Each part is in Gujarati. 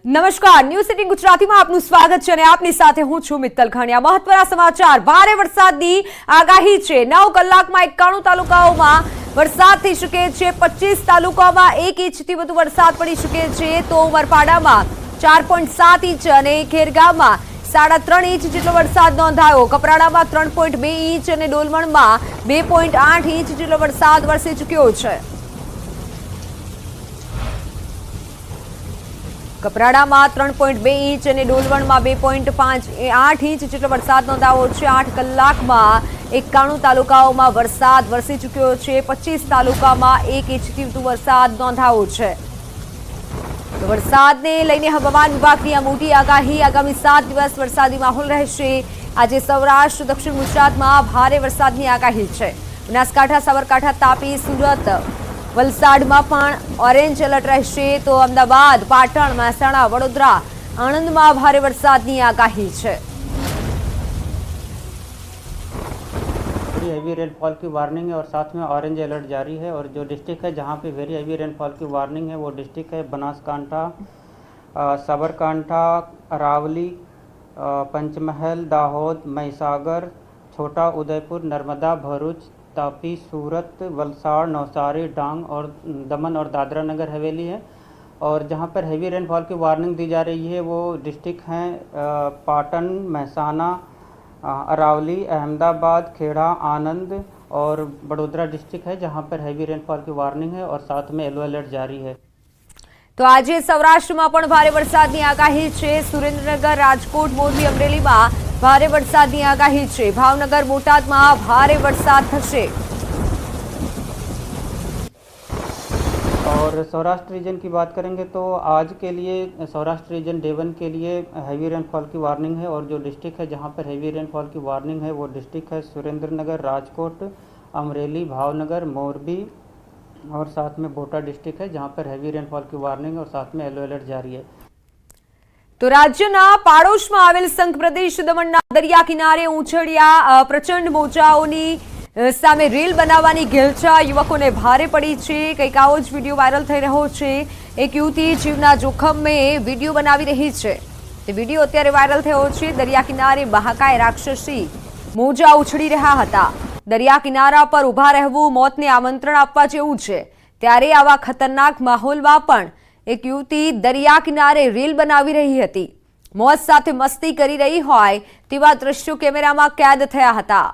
નમસ્કાર, ન્યૂઝ 18 ગુજરાતીમાં આપનું સ્વાગત છે અને આપની સાથે હું છું મિત્તલ ખાણિયા। મહત્વના સમાચાર, ભારે વરસાદની આગાહી છે। 9 કલાકમાં 91 તાલુકાઓમાં વરસાદ થઈ શકે છે। 25 તાલુકાઓમાં 1 ઇંચથી વધુ વરસાદ પડી શકે છે। તો ઉમરપાડામાં 4.7 ઇંચ અને ખેરગામમાં 3.5 ઇંચ જેટલો વરસાદ નોંધાયો। કપરાડામાં 3.2 ઇંચ અને ડોલવણમાં 2.8 ઇંચ જેટલો વરસાદ વરસી ચૂક્યો છે। કપરાડામાં 3.2 ઇંચ અને ડોલવણમાં 2.8 ઇંચ જેટલો વરસાદ નોંધાયો છે। 8 કલાકમાં 91 તાલુકાઓમાં વરસાદ વરસી ચૂક્યો છે। 25 તાલુકામાં 1 ઇંચથી વધુ વરસાદ નોંધાયો છે। તો વરસાદને લઈને હવામાન વિભાગની આ મોટી આગાહી। આગામી 7 દિવસ વરસાદી માહોલ રહેશે। આજે સૌરાષ્ટ્ર, દક્ષિણ ગુજરાતમાં ભારે વરસાદની આગાહી છે। બનાસકાંઠા, સાબરકાંઠા, તાપી, સુરત, વલસાડમાં પણ ઓરેન્જ એલર્ટ રહેશે। તો અમદાવાદ, પાટણ, મહેસાણા, વડોદરા, આણંદમાં ભારે વરસાદની આગાહી છે। हैवी रेनफॉल की वार्निंग है और साथ में ऑरेंज अलर्ट जारी है। और जो डिस्ट्रिक्ट है जहां पे वेरी हैवी रेनफॉल की वार्निंग है वो डिस्ट्रिक्ट है बनासकांठा, साबरकांठा, अरावली, पंचमहल, दाहोद, महिसागर, छोटा उदयपुर, नर्मदा, भरूच, तापी, सूरत, वलसाड़, नवसारी, डांग और दमन और दादरा नगर हवेली है। और जहां पर हैवी रेनफॉल की वार्निंग दी जा रही है वो डिस्ट्रिक्ट हैं पाटन, महसाना, अरावली, अहमदाबाद, खेड़ा, आनंद और बड़ोदरा डिस्ट्रिक्ट है जहां पर हैवी रेनफॉल की वार्निंग है और साथ में येलो अलर्ट जारी है। तो आज सौराष्ट्રમાં પણ ભારે વરસાદની આગાહી છે। સુરેન્દ્રનગર, રાજકોટ, મોરબી, અમરેલીમાં ભારે વરસાદની આગાહી છે। ભાવનગર, બોટાદમાં ભારે વરસાદ થશે। और सौराष्ट्र रीजन की बात करेंगे तो आज के लिए सौराष्ट्र रीजन डे 1 के लिए हैवी रेनफॉल की वार्निंग है। और जो डिस्ट्रिक्ट है जहां पर हैवी रेनफॉल की वार्निंग है वो डिस्ट्रिक्ट है सुरेंद्रनगर, राजकोट, अमरेली, भावनगर, मोरबी और साथ में बोटा डिस्ट्रिक्ट है जहां पर हैवी रेनफॉल की वार्निंग और साथ में येलो अलर्ट जारी है। तो राज्यના પાડોશમાં આવેલ સંઘ પ્રદેશ દમણના દરિયા કિનારે ઉછળ્યા પ્રચંડ મોજાઓની સામે રીલ બનાવવાની ઘેલછા યુવકોને ભારે પડી છે। કંઈક આવો જ વિડીયો વાયરલ થઈ રહ્યો છે। એક યુવતી જીવના જોખમે વિડીયો બનાવી રહી છે। તે વિડીયો અત્યારે વાયરલ થયો છે। દરિયા કિનારે બહાકાય રાક્ષસી મોજા ઉછળી રહ્યા હતા। દરિયા કિનારા પર ઊભા રહેવું મોતને આમંત્રણ આપવા જેવું છે। ત્યારે આવા ખતરનાક માહોલમાં પણ એક યુવતી દરિયા કિનારે રીલ બનાવી રહી હતી। મોજ સાથે મસ્તી કરી રહી હોય તેવા દ્રશ્યો કેમેરામાં કેદ થયા હતા।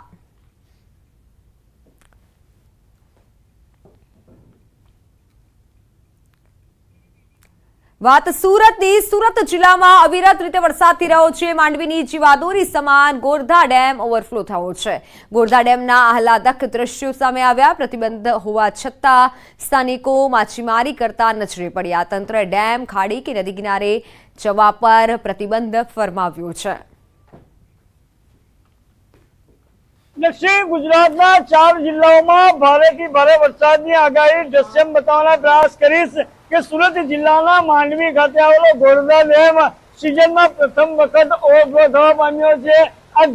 વાત સુરતની। સુરત જિલ્લામાં અવિરત રીતે વરસાદ થઈ રહ્યો છે। માંડવીની જીવાદોરી સમાન ગોરધા ડેમ ઓવરફ્લો થયો છે। ગોરધા ડેમના આહલાદક દ્રશ્યો સામે આવ્યા। પ્રતિબંધ હોવા છતાં સ્થાનિકો માછીમારી કરતા નજરે પડ્યા। તંત્રએ ડેમ, ખાડી કે નદી કિનારે જવા પર પ્રતિબંધ ફરમાવ્યો છે। દક્ષિણ ગુજરાતના 4 જિલ્લાઓમાં ભારેથી ભારે વરસાદની આગાહી દ્રશ્યમ બતાવવાનો પ્રયાસ કરીશ કે સુરત જિલ્લાના માંડવી ખાતે આવેલો ગોરધા ડેમ સિઝનમાં પ્રથમ વખત ઓવરફ્લો થવા પામ્યો છે। આ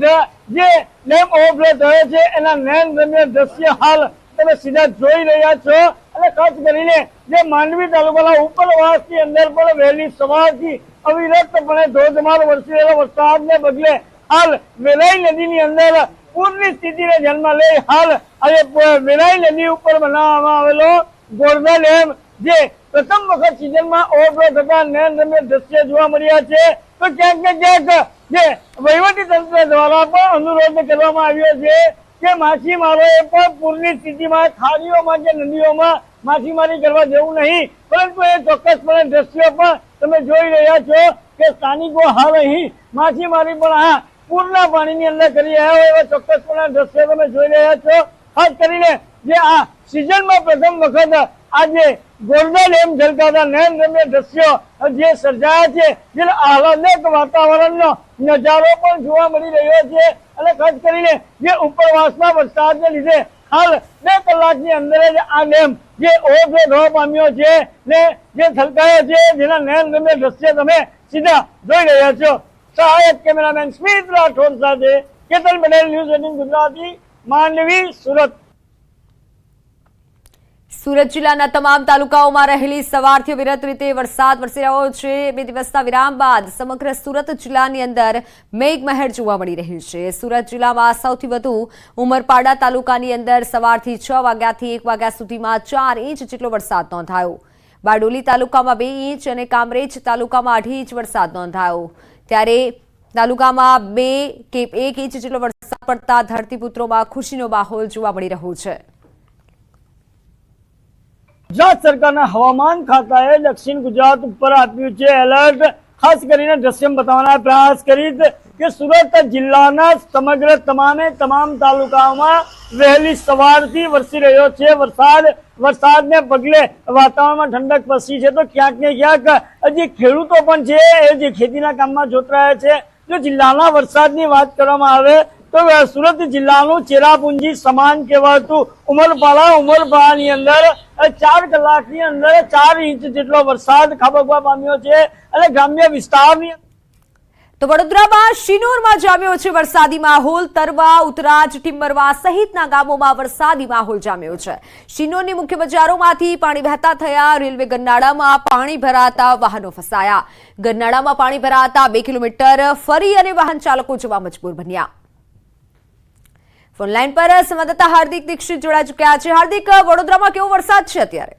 જે ડેમ ઓવરફ્લો થયો છે એના નયનરમ્ય દ્રશ્ય હાલ તમે સીધા જોઈ રહ્યા છો। અને ખાસ કરીને જે માંડવી તાલુકાના ઉપરવાસની અંદર પણ વહેલી સવારથી અવિરતપણે ધોધમાર વરસી રહેલા વરસાદને બદલે હાલ વેરાઈ નદીની અંદર પૂરની સ્થિતિને ધ્યાનમાં લઈ હાલ આજે વેરાઈ નદી ઉપર બનાવવામાં આવેલો ગોરધા ડેમ જે પ્રથમ વખત સિઝનમાં ઓવરફ્લો થતા નયનરમ્ય દ્રશ્ય જોવા મળ્યા છે। તો ક્યાંક ને ક્યાંક જે વહીવટી તંત્ર દ્વારા પણ અનુરોધ કરવામાં આવ્યો છે કે માછીમારોએ પણ પૂરની સ્થિતિમાં ખાડીઓમાં કે નદીઓમાં માછીમારી કરવા જેવું નહીં। પરંતુ એ ચોક્કસપણે દ્રશ્યો પણ તમે જોઈ રહ્યા છો કે સ્થાનિકો હાલ અહીં માછીમારી પણ આ પૂરના પાણીની અંદર કરી રહ્યા હોય એવા ચોક્કસપણે દ્રશ્યો તમે જોઈ રહ્યા છો। ખાસ કરીને જે આ સિઝનમાં પ્રથમ વખત આજે ગોરધા ડેમ છલકાતા નયનરમ્ય દ્રશ્યો જે સર્જાયા છે જે આહલાદક વાતાવરણનો નજારો પણ જોવા મળી રહ્યો છે। અને ખાસ કરીને જે ઉપરવાસના વરસાદને લીધે હાલ 2 કલાકની અંદર જ આ ડેમ જે ઓવરફ્લો થવા પામ્યો છે ને જે છલકાયો છે જેના નયનરમ્ય દ્રશ્ય તમે સીધા જોઈ રહ્યા છો। સહાયક કેમેરામેન સ્મિત રાઠોડ સાથે કેતન પટેલ, ન્યૂઝ 18 ગુજરાતી, માંડવી, સુરત। સુરત જિલ્લાના તમામ તાલુકાઓમાં રહેલી સવારથી અવિરત રીતે વરસાદ વરસી રહ્યો છે। 2 દિવસના વિરામ બાદ સમગ્ર સુરત જિલ્લાની અંદર મેઘમહેર જોવા મળી રહી છે। સુરત જિલ્લામાં સૌથી વધુ ઉમરપાડા તાલુકાની અંદર સવારથી 6 વાગ્યાથી 1 વાગ્યા સુધીમાં 4 ઇંચ જેટલો વરસાદ નોંધાયો। બારડોલી તાલુકામાં 2 ઇંચ અને કામરેજ તાલુકામાં 2.5 ઇંચ વરસાદ નોંધાયો। ત્યારે તાલુકામાં 2 કે 1 ઇંચ જેટલો વરસાદ પડતા ધરતીપુત્રોમાં ખુશીનો માહોલ જોવા મળી રહ્યો છે। ગુજરાત સરકારના હવામાન ખાતાએ દક્ષિણ ગુજરાત ઉપર આપ્યું છે એલર્ટ। ખાસ કરીને દ્રશ્યમ બતાવવાના પ્રયાસ કરી કે સુરત જિલ્લાના સમગ્ર તમામ તાલુકાઓમાં વહેલી સવારથી વરસી રહ્યો છે વરસાદને પગલે વાતાવરણમાં ઠંડક પ્રસરી છે। તો ક્યાંક ને ક્યાંક જે ખેડૂતો પણ છે એ જે ખેતીના કામમાં જોતરાયા છે। જો જિલ્લાના વરસાદની વાત કરવામાં આવે તો સુરત જિલ્લાનું ચેરાપુંજી સમાન કહેવાતું ઉમરપાડાની અંદર 4 કલાકની અંદર 4 ઇંચ જેટલો વરસાદ ખાબકવા પામ્યો છે અને ગ્રામ્ય વિસ્તારની તો વડોદરામાં શિનોરમાં જામ્યો છે વરસાદી માહોલ। તરવા, ઉતરાજ, ટિમ્બરવા સહિતના ગામોમાં વરસાદી માહોલ જામ્યો છે। શિનોરની મુખ્ય બજારોમાંથી પાણી વહેતા થયા। રેલવે ગરનાળામાં પાણી ભરાતા વાહનો ફસાયા। ગરનાળામાં પાણી ભરાતા 2 કિલોમીટર ફરી અને વાહન ચાલકો જવા મજબૂર બન્યા। ફોનલાઈન પર સંવાદદાતા હાર્દિક દીક્ષિત જોડાઈ ચુક્યા છે। હાર્દિક, વડોદરામાં કેવો વરસાદ છે અત્યારે?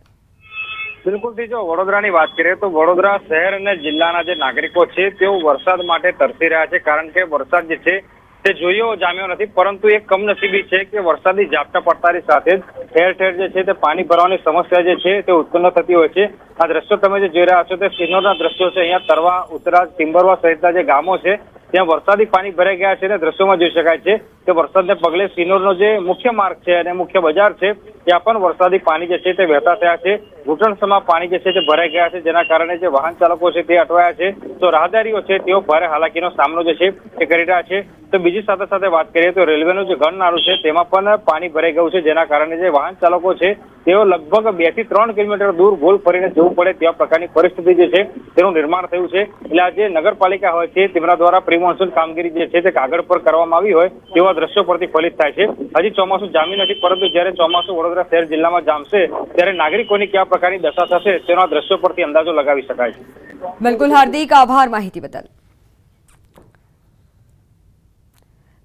બિલકુલથી જો વડોદરાની વાત કરીએ તો વડોદરા શહેર અને જિલ્લાના જે નાગરિકો છે તેઓ વરસાદ માટે તરસી રહ્યા છે, કારણ કે વરસાદ જે છે તે જોયો જામ્યો નથી, પરંતુ એક કમનસીબી છે કે વરસાદી ઝાપટા પડતાની સાથે જ ઠેર ઠેર જે છે તે પાણી ભરવાની સમસ્યા જે છે તે ઉત્પન્ન થતી હોય છે। આ દ્રશ્યો તમે જે જોઈ રહ્યા છો તે સિનોરના દ્રશ્યો છે। અહીંયા તરવા, ઉતરાજ, ટિમ્બરવા સહિતના જે ગામો છે ત્યાં વરસાદી પાણી ભરાઈ ગયા છે અને દ્રશ્યોમાં જોઈ શકાય છે કે વરસાદને પગલે સિનોરનો જે મુખ્ય માર્ગ છે અને મુખ્ય બજાર છે ત્યાં પણ વરસાદી પાણી જે છે તે વહેતા થયા છે। ઘૂંટણસમાં પાણી જે છે તે ભરાઈ ગયા છે, જેના કારણે જે વાહન ચાલકો છે તે અટવાયા છે, તો રાહદારીઓ છે તેઓ ભારે હાલાકીનો સામનો જે છે તે કરી રહ્યા છે। તો બીજી સાથે વાત કરીએ તો રેલવેનું જે ગરનાળું છે તેમાં પણ પાણી ભરાઈ ગયું છે, જેના કારણે જે વાહન ચાલકો છે તેઓ લગભગ 2 થી 3 કિલોમીટર દૂર ગોળ ફરીને જવું પડે તેવા પ્રકારની પરિસ્થિતિ જે છે તેનું નિર્માણ થયું છે। એટલે આ જે નગરપાલિકા હોય છે તેમના દ્વારા પ્રી મોન્સૂન કામગીરી જે છે તે કાગળ પર કરવામાં આવી હોય તેવા દ્રશ્યો પરથી ફલિત થાય છે। હજી ચોમાસું જામી નથી, પરંતુ જ્યારે ચોમાસું વડોદરા શહેર જિલ્લામાં જામશે ત્યારે નાગરિકોની કયા પ્રકારની દશા થશે તેના દ્રશ્યો પરથી અંદાજો લગાવી શકાય છે। બિલકુલ હાર્દિક, આભાર માહિતી બદલ।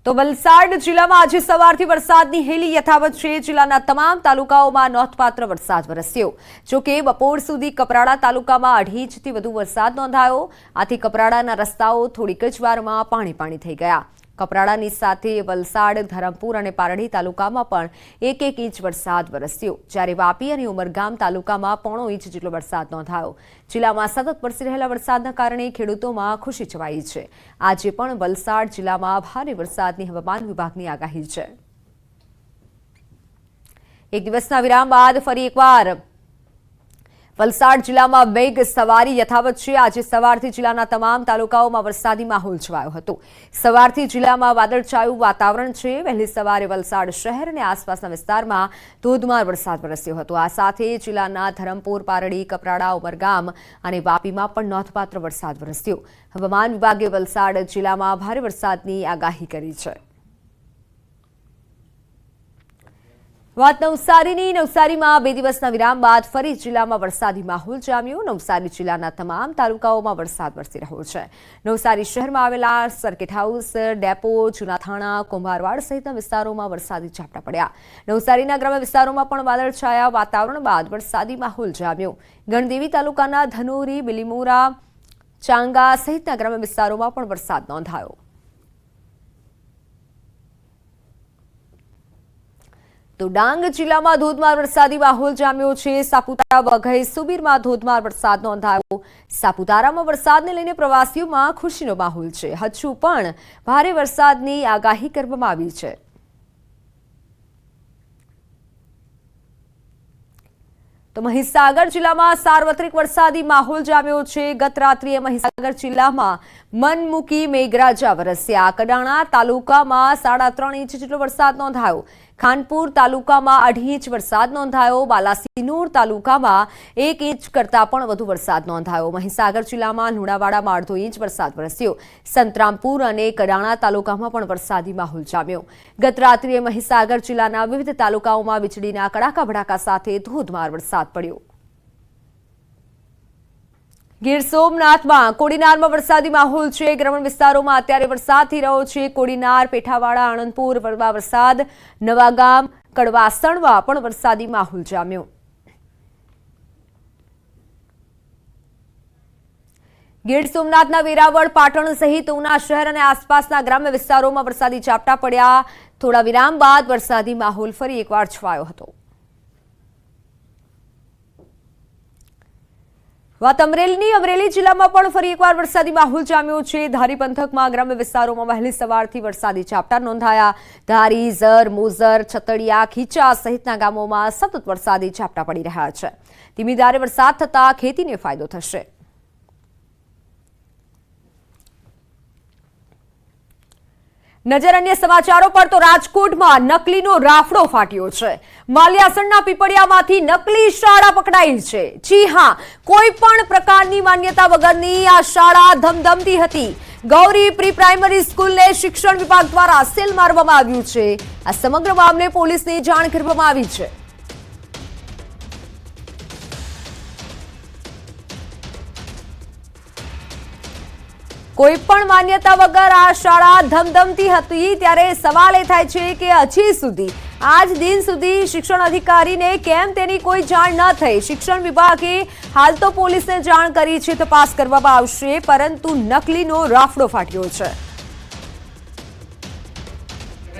તો વલસાડ જિલ્લામાં આજે સવારથી વરસાદની હેલી યથાવત છે। જિલ્લાના તમામ તાલુકાઓમાં નોંધપાત્ર વરસાદ વરસ્યો। જો કે બપોર સુધી કપરાડા તાલુકામાં 2.5 ઇંચથી વધુ વરસાદ નોંધાયો। આથી કપરાડાના રસ્તાઓ થોડીક જ વારમાં પાણી થઈ ગયા। કપરાડાની સાથે વલસાડ, ધરમપુર અને પારડી તાલુકામાં પણ 1 ઇંચ વરસાદ વરસ્યો, જ્યારે વાપી અને ઉમરગામ તાલુકામાં 0.5 ઇંચ જેટલો વરસાદ નોંધાયો। જિલ્લામાં સતત વરસી રહેલા વરસાદના કારણે ખેડૂતોમાં ખુશી છવાઈ છે। આજે પણ વલસાડ જિલ્લામાં ભારે વરસાદની હવામાન વિભાગની આગાહી છે। 1 દિવસના વિરામ બાદ ફરી એકવાર વલસાડ જિલ્લામાં મેઘ સવારી યથાવત છે। આજે સવારથી જિલ્લાના તમામ તાલુકાઓમાં વરસાદી માહોલ છવાયો હતો। સવારથી જિલ્લામાં વાદળછાયું વાતાવરણ છે। વહેલી સવારે વલસાડ શહેર અને આસપાસના વિસ્તારમાં ધોધમાર વરસાદ વરસ્યો હતો। આ સાથે જિલ્લાના ધરમપુર, પારડી, કપરાડા, ઉમરગામ અને વાપીમાં પણ નોંધપાત્ર વરસાદ વરસ્યો। હવામાન વિભાગે વલસાડ જિલ્લામાં ભારે વરસાદની આગાહી કરી છે। વાત નવસારીની। નવસારીમાં 2 દિવસના વિરામ બાદ ફરી જિલ્લામાં વરસાદી માહોલ જામ્યો। નવસારી જિલ્લાના તમામ તાલુકાઓમાં વરસાદ વરસી રહ્યો છે। નવસારી શહેરમાં આવેલા સર્કિટ હાઉસ, ડેપો, જૂના થાણા, કુંભારવાડ સહિતના વિસ્તારોમાં વરસાદી ઝાપટા પડ્યા। નવસારીના ગ્રામ્ય વિસ્તારોમાં પણ વાદળછાયા વાતાવરણ બાદ વરસાદી માહોલ જામ્યો। ગણદેવી તાલુકાના ધનોરી, બિલીમોરા, ચાંગા સહિતના ગ્રામ્ય વિસ્તારોમાં પણ વરસાદ નોંધાયો। તો ડાંગ જિલ્લામાં ધોધમાર વરસાદી માહોલ જામ્યો છે। સાપુતારા, વઘઈ, સુબીરમાં ધોધમાર વરસાદ નોંધાયો। સાપુતારામાં વરસાદને લઈને પ્રવાસીઓમાં ખુશીનો માહોલ છે। હજુ પણ ભારે વરસાદની આગાહી કરવામાં આવી છે। તો મહીસાગર જિલ્લામાં સાર્વત્રિક વરસાદી માહોલ જામ્યો છે। ગત રાત્રિએ મહીસાગર જિલ્લામાં મનમુકી મેઘરાજા વરસ્યા। કડાણા તાલુકામાં 3.5 ઇંચ જેટલો વરસાદ નોંધાયો। ખાનપુર તાલુકામાં 2.5 ઇંચ વરસાદ નોંધાયો. બાલાસિનોર તાલુકામાં 1 ઇંચ કરતાં પણ વધુ વરસાદ નોંધાયો. મહીસાગર જિલ્લામાં લુણાવાડામાં 1.5 ઇંચ વરસાદ વરસ્યો. સંતરામપુર અને કડાણા તાલુકામાં પણ વરસાદી માહોલ જામ્યો. ગત રાત્રિએ મહીસાગર જિલ્લાના વિવિધ તાલુકાઓમાં વીજળીના કડાકા ભડાકા સાથે ધોધમાર વરસાદ પડ્યો. ગીર સોમનાથમાં કોડીનારમાં વરસાદી માહોલ છે. ગ્રામીણ વિસ્તારોમાં અત્યારે વરસાદ થઈ રહ્યો છે. કોડીનાર, પેઠાવાડા, આણંદપુર વરમાં વરસાદ, નવાગામ, કડવાસણમાં પણ વરસાદી માહોલ જામ્યો. ગીર સોમનાથના વેરાવળ, પાટણ સહિત ઉના શહેર અને આસપાસના ગ્રામ્ય વિસ્તારોમાં વરસાદી ઝાપટા પડ્યા. થોડા વિરામ બાદ વરસાદી માહોલ ફરી એકવાર છવાયો હતો. વાત અમરેલી જિલ્લામાં પણ ફરી એકવાર વરસાદી માહોલ જામ્યો છે. ધારી પંથકમાં ગ્રામ્ય વિસ્તારોમાં વહેલી સવારથી વરસાદી ઝાપટા નોંધાયા. ધારી, ઝર, મોઝર, છતડિયા, ખીચા સહિતના ગામોમાં સતત વરસાદી ઝાપટા પડી રહ્યા છે. ધીમી ધારે વરસાદ થતા ખેતીને ફાયદો થશે. નજર અન્ય સમાચારો પર તો રાજકોટમાં નકલીનો રાફડો ફાટ્યો છે. માલ્યાસણના પીપળિયામાંથી નકલી શાળા પકડાઈ છે. જી હા, કોઈ પણ પ્રકારની માન્યતા વગરની આ શાળા ધમધમતી હતી. ગૌરી પ્રી પ્રાઇમરી સ્કૂલને શિક્ષણ વિભાગ દ્વારા સીલ મારવામાં આવ્યું છે. આ સમગ્ર મામલે પોલીસને જાણ કરવામાં આવી છે. કોઈ પણ માન્યતા વગર આ શાળા ધમધમતી હતી. ત્યારે સવાલ એ થાય છે કે હજી સુધી આજ દિન સુધી શિક્ષણ અધિકારીને કેમ તેની કોઈ જાણ ન થઈ. શિક્ષણ વિભાગે હાલ તો પોલીસને જાણ કરી છે, તપાસ કરવામાં આવશે, પરંતુ नकलीનો રાફડો ફાટ્યો છે.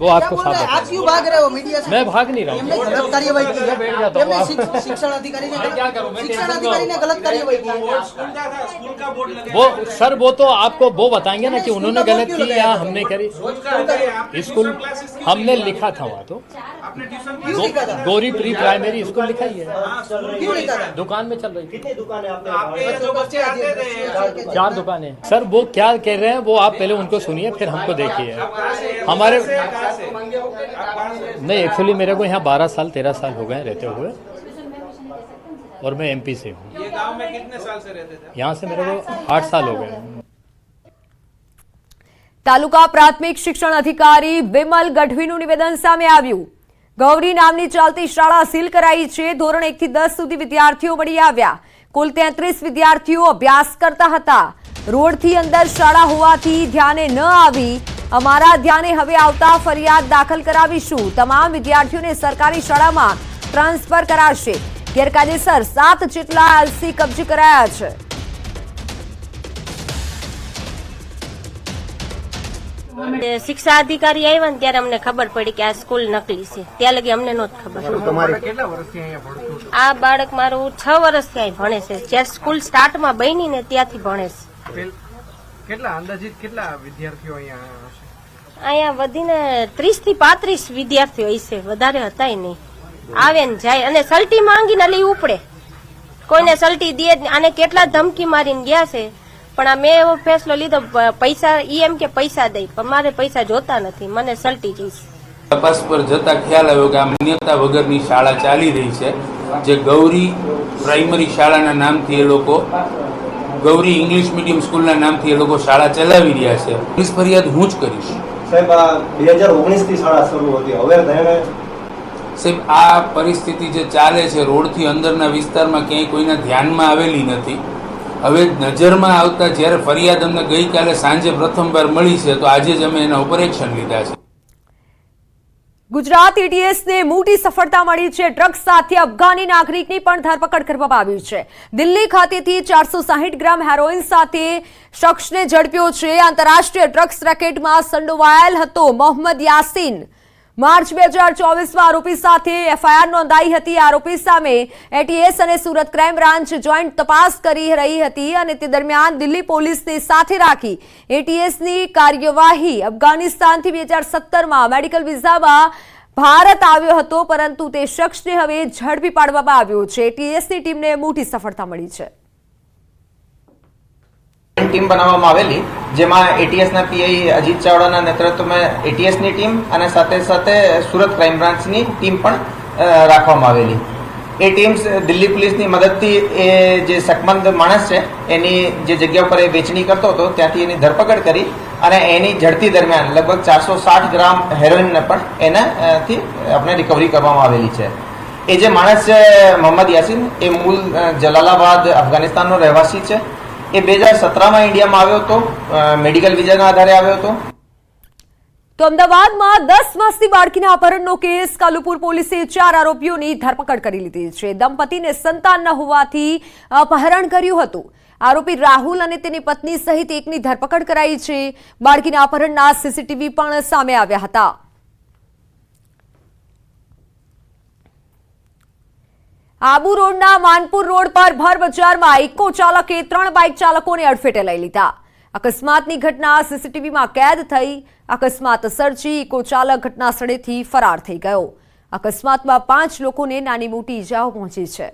वो आपको साथ आप क्यों भाग रहे हो मीडिया से? मैं भाग नहीं रहा हूँ। गलत कार्यवाही की है। बैठ जाता हूँ। शिक्षण अधिकारी ने क्या करूँ मैं? शिक्षण अधिकारी ने गलत कार्यवाही की है। वो सर वो तो आपको वो बताएंगे ना कि उन्होंने गलत की या हमने करी. स्कूल हमने लिखा था वहाँ तो क्यों लिखा था? गौरी प्री प्राइमरी स्कूल लिखा ही है. क्यों लिखा था? दुकान में चल रही थी. जो बच्चे आते थे 4 दुकानें. सर वो क्या कह रहे हैं वो आप पहले उनको सुनिए फिर हमको देखिए. हमारे नहीं एक्चुअली मेरे को यहाँ 12 साल 13 साल हो गए रहते हुए और मैं एमपी से हूँ. ये गांव में कितने साल से रहते थे? यहाँ से मेरे को 8 साल हो गए. તાલુકા પ્રાથમિક શિક્ષણ અધિકારી વિમલ ગઢવીનું નિવેદન સામે આવ્યું. ગૌરી નામની ચાલતી શાળા સીલ કરાઈ છે. ધોરણ 1 થી 10 સુધી વિદ્યાર્થીઓ મળી આવ્યા. કુલ 33 વિદ્યાર્થીઓ અભ્યાસ કરતા હતા. રોડથી અંદર શાળા હોવાથી ધ્યાને ન આવી. અમારા ધ્યાને હવે આવતા ફરિયાદ દાખલ કરાવીશું. તમામ વિદ્યાર્થીઓને સરકારી શાળામાં ટ્રાન્સફર કરાશે. ગેરકાયદેસર 7 જેટલા એલસી કબજે કરાયા છે. શિક્ષા અધિકારી આવ્યા ને ત્યારે અમને ખબર પડી કે આ સ્કૂલ નકલી છે. ત્યાં લગી અમને નહોતી ખબર. આ બાળક મારું 6 વર્ષથી અહીં ભણે છે. જ્યાં સ્કૂલ સ્ટાર્ટમાં બની ને ત્યાંથી ભણે છે. કેટલા અંદાજિત કેટલા વિદ્યાર્થીઓ અહીંયા હશે? અહીંયા વધીને 30 થી 35 વિદ્યાર્થીઓ હશે. વધારે હતા નહીં. આવે ને જાય અને સલટી માંગીને લઈ ઉપડે. કોઈને સલટી દે જ નહીં. આને કેટલા ધમકી મારીને ગયા છે. પણ આ મેં એવો ફેસલો લીધો પૈસા એમ કે પૈસા દઈ પણ મારે પૈસા જોતા નથી. મને સલટી જઈશ. તપાસ પર જતા ખ્યાલ આવ્યો કે આ માન્યતા વગરની શાળા ચાલી રહી છે. જે ગૌરી પ્રાઇમરી શાળાના નામથી એ લોકો ગૌરી ઇંગ્લિશ મીડિયમ સ્કૂલના નામથી એ લોકો શાળા ચલાવી રહ્યા છે. પોલીસ ફરિયાદ હું જ કરીશ. સાહેબ 2019 થી શાળા શરૂ હતી. હવે સાહેબ આ પરિસ્થિતિ જે ચાલે છે રોડથી અંદરના વિસ્તારમાં ક્યાંય કોઈના ધ્યાનમાં આવેલી નથી. હવે નજરમાં આવતા જ્યારે ફરિયાદ અમને ગઈકાલે સાંજે પ્રથમવાર મળી છે તો આજે જ અમે એના ઉપર એક્શન લીધા છે. ગુજરાત એટીએસને મોટી સફળતા મળી છે. ડ્રગ્સ સાથે અફઘાની નાગરિકની પણ ધરપકડ કરવામાં આવી છે. દિલ્હી ખાતેથી 460 ગ્રામ હેરોઇન સાથે શખ્સને ઝડપ્યો છે. આંતરરાષ્ટ્રીય ડ્રગ્સ રેકેટમાં સંડોવાયેલ હતો મોહમ્મદ યાસીન. માર્ચ 2024માં આરોપી સાથે એફઆઈઆર નોંધાઈ હતી. આરોપી સામે એટીએસ અને સુરત ક્રાઇમ બ્રાન્ચ જોઈન્ટ તપાસ કરી રહી હતી અને તે દરમિયાન દિલ્હી પોલીસને સાથે રાખી એટીએસની કાર્યવાહી અફઘાનિસ્તાનથી 2017માં મેડિકલ વિઝામાં ભારત આવ્યો હતો, પરંતુ તે શખ્સને હવે ઝડપી પાડવામાં આવ્યો છે. એટીએસની ટીમને મોટી સફળતા મળી છે. ટીમ બનાવવામાં આવેલી, જેમાં એટીએસના પીઆઈ અજીત ચાવડાના નેતૃત્વમાં એટીએસની ટીમ અને સાથે સાથે સુરત ક્રાઇમ બ્રાન્ચની ટીમ પણ રાખવામાં આવેલી. એ ટીમ દિલ્હી પોલીસની મદદથી એ જે શકમંદ માણસ છે એની જે જગ્યા પર એ વેચણી કરતો હતો ત્યાંથી એની ધરપકડ કરી અને એની ઝડપી દરમિયાન લગભગ 460 ગ્રામ હેરોઇનને પણ એનાથી આપણે રિકવરી કરવામાં આવેલી છે. એ જે માણસ છે મોહમ્મદ યાસીન, એ મૂળ જલાલાબાદ અફઘાનિસ્તાનનો રહેવાસી છે. એ 2017માં ઇન્ડિયામાં આવ્યો હતો, મેડિકલ વિઝાના આધારે આવ્યો હતો. તો અમદાવાદમાં 10 વર્ષની બાળકીના અપહરણનો કેસ. કાલુપુર પોલીસે 4 આરોપીઓની ધરપકડ કરી લીધી છે. દંપતીને સંતાન ન હોવાથી અપહરણ કર્યું હતું. આરોપી રાહુલ અને તેની પત્ની સહિત એકની ધરપકડ કરાઈ છે. બાળકીના અપહરણના સીસીટીવી પણ સામે આવ્યા હતા. આબુ રોડના માનપુર રોડ પર ભર બજારમાં ઇકો ચાલકે 3 બાઇક ચાલકોને અડફેટે લઈ લીધા. અકસ્માતની ઘટના સીસીટીવીમાં કેદ થઈ. અકસ્માત સર્જી ઇકો ચાલક ઘટના સ્થળેથી ફરાર થઈ ગયો. અકસ્માતમાં 5 લોકોને નાની મોટી ઇજાઓ પહોંચી છે.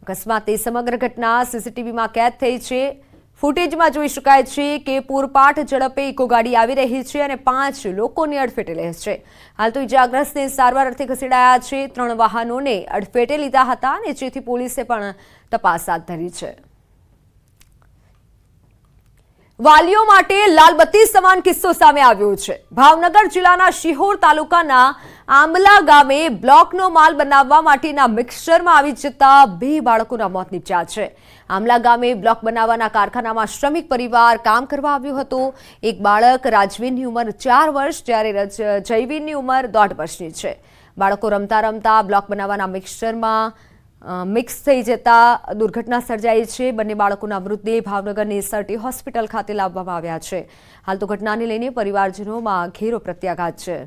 અકસ્માતની સમગ્ર ઘટના સીસીટીવીમાં કેદ થઈ છે. ફૂટેજમાં જોઈ શકાય છે કે પૂરપાટ ઝડપે ઇકો ગાડી આવી રહી છે અને 5 લોકોને અડફેટે લે છે. હાલ તો ઇજાગ્રસ્તને સારવાર અર્થે ખસેડાયા છે. 3 વાહનોને અડફેટે લીધા હતા અને જેથી પોલીસે પણ તપાસ હાથ ધરી છે. વાલીઓ માટે લાલબત્તી સમાન કિસ્સો સામે આવ્યો છે. ભાવનગર જિલ્લાના શિહોર તાલુકાના આંબલા ગામે બ્લોકનો માલ બનાવવા માટેના મિક્સચરમાં આવી જતા 2 બાળકોના મોત નીપજ્યા છે. આંબલા ગામે બ્લોક બનાવવાના કારખાનામાં શ્રમિક પરિવાર કામ કરવા આવ્યો હતો. એક બાળક રાજવીરની ઉંમર 4 વર્ષ જ્યારે જયવીરની ઉંમર 1.5 વર્ષની છે. બાળકો રમતા રમતા બ્લોક બનાવવાના મિક્સચરમાં મિક્સ થઈ જતા દુર્ઘટના સર્જાઈ છે. બંને બાળકોના મૃતદેહ ભાવનગરની સરટી હોસ્પિટલ ખાતે લાવવામાં આવ્યા છે. હાલ તો ઘટનાને લઈને પરિવારજનોમાં ઘેરો પ્રત્યાઘાત છે.